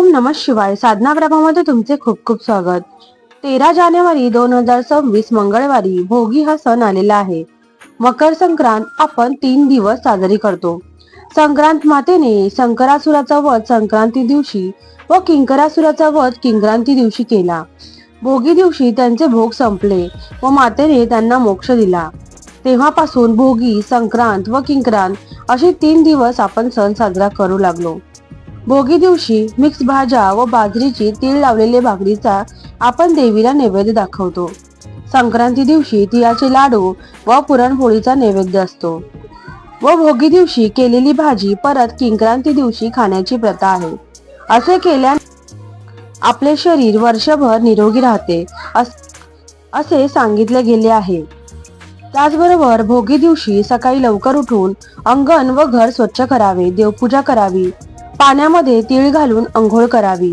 ओम नमः शिवाय. साधना प्रभामध्ये तुमचे खूप खूप स्वागत. 13 जानेवारी 2026 मंगळवारी भोगी हा सण आलेला आहे. मकर संक्रांत आपण 3 दिवस साजरी करतो. संक्रांत मातेने संकरासुराचा वध संक्रांती दिवशी व किंकरासुराचा वध किंक्रांती दिवशी केला. भोगी दिवशी त्यांचे भोग संपले व मातेने त्यांना मोक्ष दिला. तेव्हापासून भोगी, संक्रांत व किंक्रांत असे 3 दिवस आपण सण साजरा करू लागलो. भोगी दिवशी मिक्स भाज्या व बाजरीची तीळ लावलेले भाकरीचा आपण देवीला नैवेद्य दाखवतो. संक्रांती दिवशी तिळाचे लाडू व पुरणपोळीचा नैवेद्य असतो व भोगी दिवशी केलेली भाजी परत किंक्रांती दिवशी खाण्याची प्रथा आहे. असे केल्याने आपले शरीर वर्षभर निरोगी राहते असे सांगितले गेले आहे. त्याचबरोबर भोगी दिवशी सकाळी लवकर उठून अंगण व घर स्वच्छ करावे, देवपूजा करावी, पाण्यामध्ये तीळ घालून अंघोळ करावी.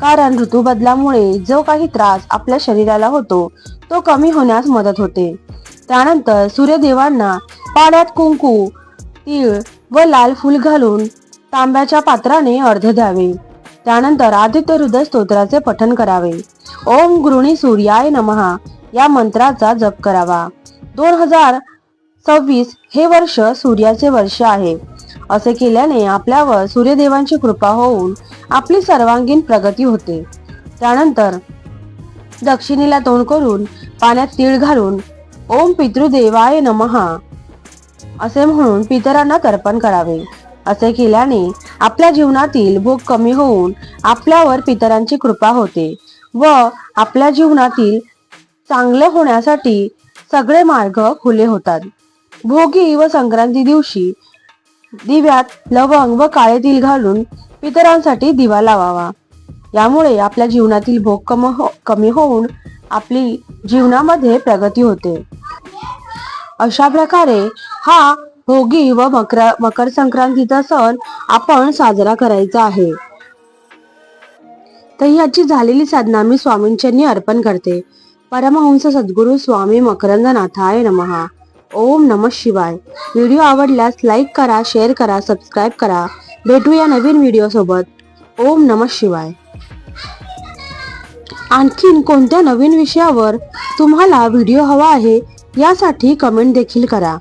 कारण ऋतुबदलामुळे जो काही त्रास आपल्या शरीराला होतो तो कमी होण्यास मदत होते. त्यानंतर सूर्यदेवांना पाण्यात कुंकू, तीळ व लाल फूल घालून तांब्याच्या पात्राने अर्घ्य द्यावे. त्यानंतर आदित्य हृदय स्तोत्राचे पठण करावे. ओम गृणी सूर्याय नमः या मंत्राचा जप करावा. 2026 हे वर्ष सूर्याचे वर्ष आहे. असे केल्याने आपल्यावर सूर्यदेवांची कृपा होऊन आपली सर्वांगीण प्रगती होते. त्यानंतर दक्षिणेला तोंड करून पाण्यात तीळ घालून ओम पितृदेवाय नमः असे म्हणून पितरांना तर्पण करावे. असे केल्याने आपल्या जीवनातील भोग कमी होऊन आपल्यावर पितरांची कृपा होते व आपल्या जीवनातील चांगले होण्यासाठी सगळे मार्ग खुले होतात. भोगी व संक्रांती दिवशी दिव्यात लवंग व काळे तीळ घालून पितरांसाठी दिवा लावावा. यामुळे आपल्या जीवनातील भोग कमी होऊन आपली जीवनामध्ये प्रगती होते. अशा प्रकारे हा भोगी व मकर संक्रांतीचा सण आपण साजरा करायचा आहे. तर याची झालेली साधना मी स्वामींच्यांनी अर्पण करते. परमहंस सद्गुरू स्वामी मकरंदनाथाय नमः. ओम नमः शिवाय. व्हिडिओ आवडल्यास लाईक करा, शेअर करा, सबस्क्राईब करा. भेटूया नवीन व्हिडिओ सोबत. ओम नमः शिवाय. आणखीन कोणत्या नवीन विषयावर तुम्हाला व्हिडिओ हवा आहे यासाठी कमेंट देखील करा.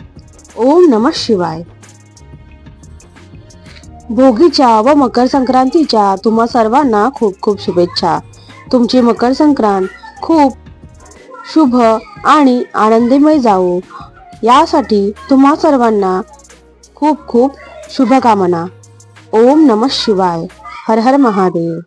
ओम नमः शिवाय. भोगीच्या व मकर संक्रांतीच्या तुम्हा सर्वांना खूप खूप शुभेच्छा. तुमची मकर संक्रांत खूप शुभ आणि आनंदमय जावो यासाठी तुम्हा सर्वांना खूप खूप शुभकामना. ओम नमः शिवाय. हर हर महादेव.